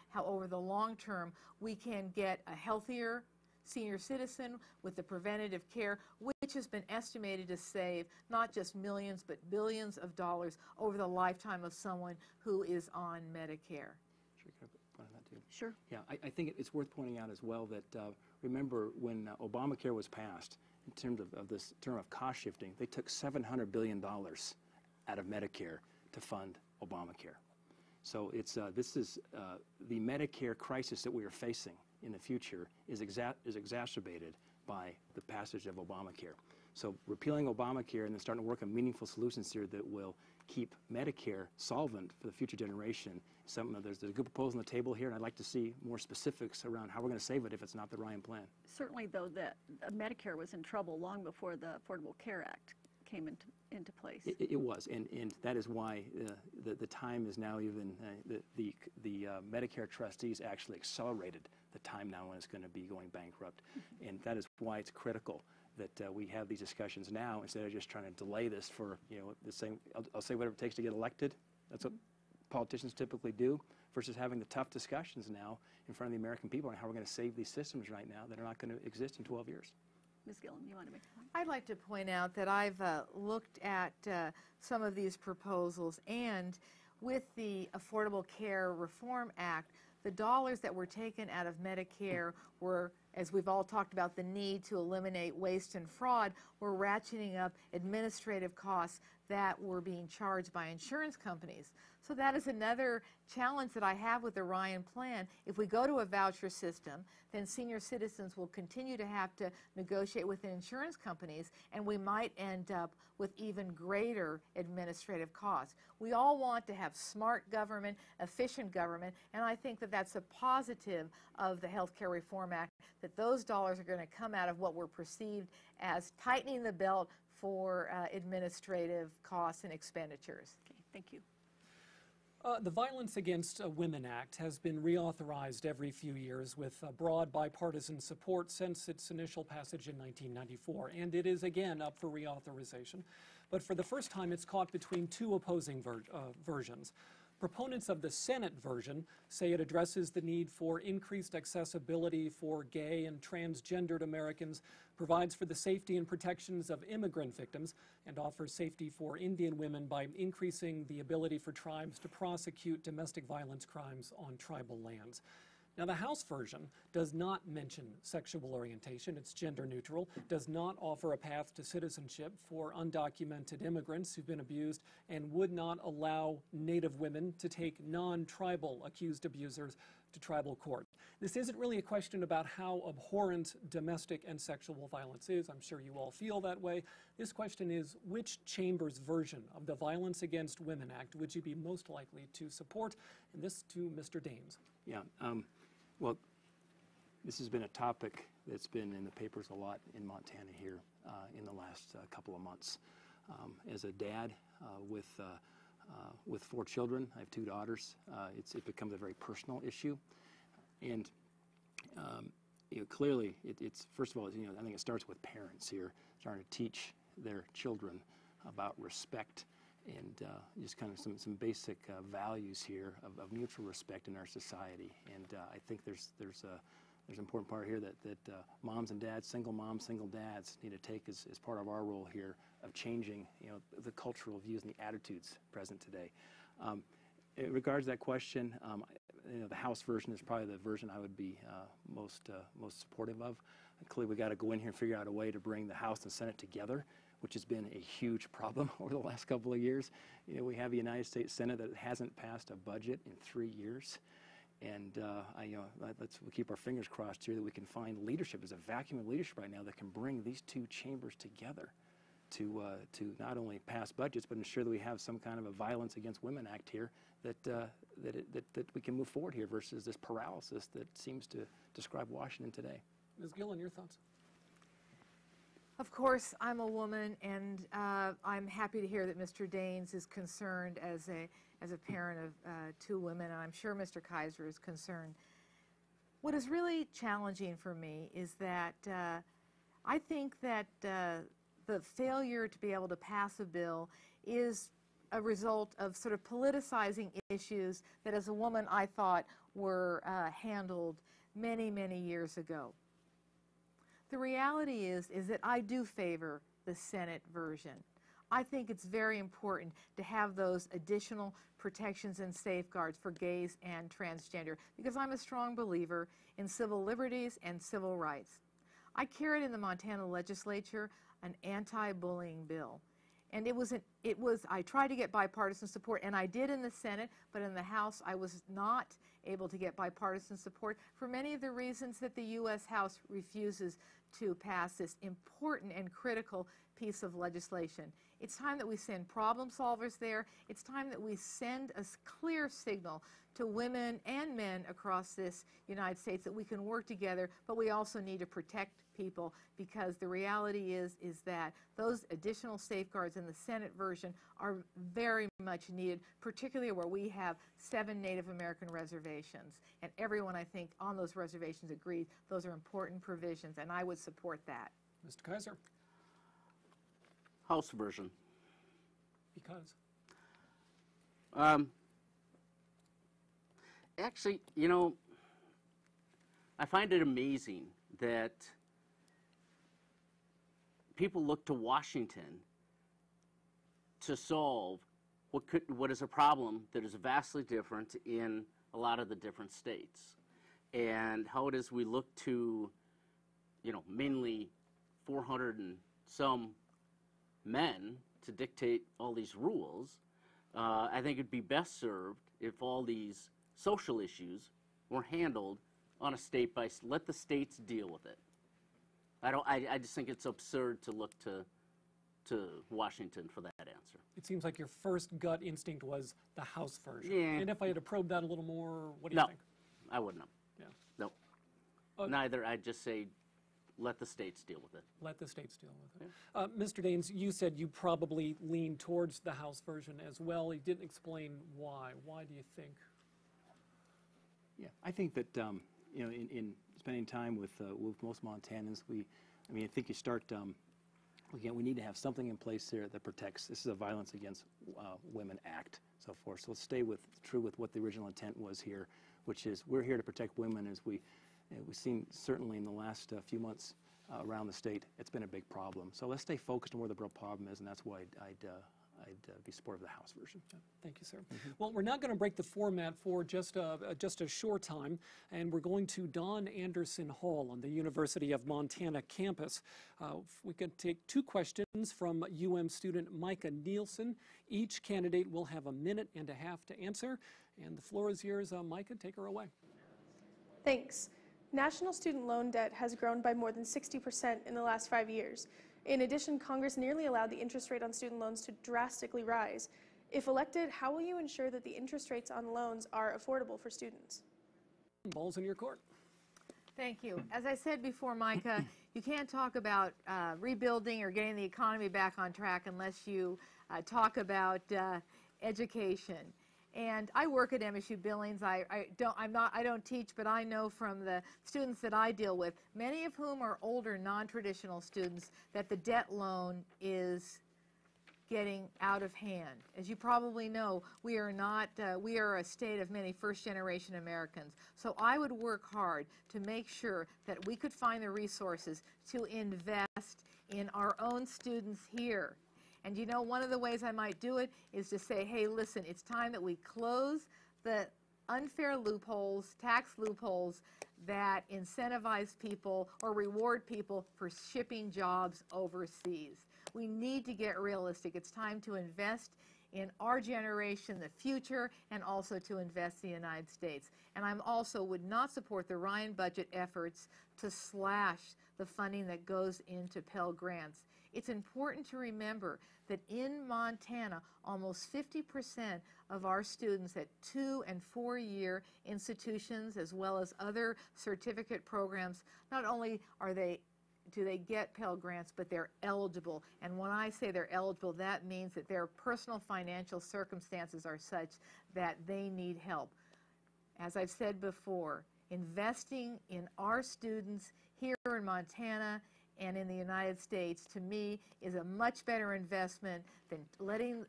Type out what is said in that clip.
how over the long term we can get a healthier senior citizen with the preventative care, which has been estimated to save not just millions but billions of dollars over the lifetime of someone who is on Medicare. Sure, can I point on that too? Sure. Yeah, I think it's worth pointing out as well that remember when Obamacare was passed, in terms of this term of cost shifting, they took $700 billion out of Medicare to fund Obamacare. So it's this is the Medicare crisis that we are facing in the future is exacerbated by the passage of Obamacare. So repealing Obamacare and then starting to work on meaningful solutions here that will keep Medicare solvent for the future generation. There's a good proposal on the table here, and I'd like to see more specifics around how we're going to save it if it's not the Ryan plan. Certainly, though, that Medicare was in trouble long before the Affordable Care Act came into place. It was, and that is why the time is now even, the Medicare trustees actually accelerated the time now when it's going to be going bankrupt. And that is why it's critical that we have these discussions now instead of just trying to delay this for, the same, I'll say whatever it takes to get elected. That's what politicians typically do, versus having the tough discussions now in front of the American people on how we're going to save these systems right now that are not going to exist in 12 years. Ms. Gillen, you want to make a comment? I'd like to point out that I've looked at some of these proposals, and with the Affordable Care Reform Act, the dollars that were taken out of Medicare were, as we've all talked about, the need to eliminate waste and fraud, were ratcheting up administrative costs that were being charged by insurance companies. So that is another challenge that I have with the Ryan plan. If we go to a voucher system, then senior citizens will continue to have to negotiate with the insurance companies, and we might end up with even greater administrative costs. We all want to have smart government, efficient government, and I think that that's a positive of the Health Care Reform Act, that those dollars are going to come out of what were perceived as tightening the belt for administrative costs and expenditures. Okay, thank you. The Violence Against Women Act has been reauthorized every few years with broad bipartisan support since its initial passage in 1994, and it is again up for reauthorization. But for the first time, it's caught between two opposing versions. Proponents of the Senate version say it addresses the need for increased accessibility for gay and transgendered Americans, provides for the safety and protections of immigrant victims, and offers safety for Indian women by increasing the ability for tribes to prosecute domestic violence crimes on tribal lands. Now, the House version does not mention sexual orientation. It's gender neutral, does not offer a path to citizenship for undocumented immigrants who've been abused, and would not allow Native women to take non-tribal accused abusers to tribal court. This isn't really a question about how abhorrent domestic and sexual violence is. I'm sure you all feel that way. This question is, which chamber's version of the Violence Against Women Act would you be most likely to support? And this to Mr. Daines. Yeah. Well, this has been a topic that's been in the papers a lot in Montana here in the last couple of months. As a dad with 4 children, I have 2 daughters, it becomes a very personal issue. And clearly, it's first of all, I think it starts with parents here trying to teach their children about respect and just kind of some basic values here of mutual respect in our society. And I think there's an important part here that moms and dads, single moms, single dads, need to take as part of our role here of changing the cultural views and the attitudes present today. In regards to that question, the House version is probably the version I would be most supportive of. Clearly, we got to go in here and figure out a way to bring the House and Senate together, which has been a huge problem over the last couple of years. We have a United States Senate that hasn't passed a budget in 3 years. And we'll keep our fingers crossed here that we can find leadership. There's a vacuum of leadership right now that can bring these 2 chambers together to not only pass budgets, but ensure that we have some kind of a Violence Against Women Act here that we can move forward here versus this paralysis that seems to describe Washington today. Ms. Gillen, your thoughts? Of course, I'm a woman, and I'm happy to hear that Mr. Daines is concerned as a parent of 2 women, and I'm sure Mr. Kaiser is concerned. What is really challenging for me is that I think that the failure to be able to pass a bill is a result of sort of politicizing issues that as a woman I thought were handled many, many years ago. The reality is that I do favor the Senate version. I think it's very important to have those additional protections and safeguards for gays and transgender because I'm a strong believer in civil liberties and civil rights. I carried in the Montana legislature an anti-bullying bill. And I tried to get bipartisan support, and I did in the Senate, but in the House I was not able to get bipartisan support for many of the reasons that the U.S. House refuses to pass this important and critical piece of legislation. It's time that we send problem solvers there. It's time that we send a clear signal to women and men across this United States that we can work together, but we also need to protect people because the reality is that those additional safeguards in the Senate version are very much needed, particularly where we have 7 Native American reservations. And everyone, I think, on those reservations agrees those are important provisions, and I would support that. Mr. Kaiser? House version. Because? Actually, you know, I find it amazing that people look to Washington to solve what is a problem that is vastly different in a lot of the different states. And how it is we look to, you know, mainly 400 and some men to dictate all these rules. I think it'd be best served if all these social issues were handled on a state by let the states deal with it. I just think it's absurd to look to Washington for that answer. It seems like your first gut instinct was the House version. Yeah. And if I had to probe that a little more, what do you think? I wouldn't have. Yeah. No. Neither. I'd just say let the states deal with it. Let the states deal with it. Mr. Daines, you said you probably lean towards the House version as well. You didn't explain why. Why do you think? Yeah, I think that you know, in spending time with most Montanans, I think you start. Again, we need to have something in place there that protects. This is a Violence Against Women Act, so forth. So let's stay true with what the original intent was here, which is we're here to protect women. As we've seen certainly in the last few months around the state, it's been a big problem. So let's stay focused on where the real problem is, and that's why I'd be supportive of the House version. Thank you, sir. Well, we're now going to break the format for just a short time, and we're going to Don Anderson Hall on the University of Montana campus. We can take 2 questions from UM student Micah Nielsen. Each candidate will have 1.5 minutes to answer, and the floor is yours. Micah, take her away. Thanks. National student loan debt has grown by more than 60% in the last 5 years. In addition, Congress nearly allowed the interest rate on student loans to drastically rise. If elected, how will you ensure that the interest rates on loans are affordable for students? Ball's in your court. Thank you. As I said before, Micah, you can't talk about rebuilding or getting the economy back on track unless you talk about education. And I work at MSU Billings. I don't teach, but I know from the students that I deal with, many of whom are older, non-traditional students, that the debt loan is getting out of hand. As you probably know, we are a state of many first-generation Americans. So I would work hard to make sure that we could find the resources to invest in our own students here. And you know, one of the ways I might do it is to say, hey, listen, it's time that we close the unfair loopholes, tax loopholes that incentivize people or reward people for shipping jobs overseas. We need to get realistic. It's time to invest in our generation, the future, and also to invest in the United States. And I also would not support the Ryan budget efforts to slash the funding that goes into Pell Grants. It's important to remember that in Montana, almost 50% of our students at 2- and 4-year institutions, as well as other certificate programs, not only do they get Pell Grants, but they're eligible. And when I say they're eligible, that means that their personal financial circumstances are such that they need help. As I've said before, investing in our students here in Montana and in the United States, to me, is a much better investment than letting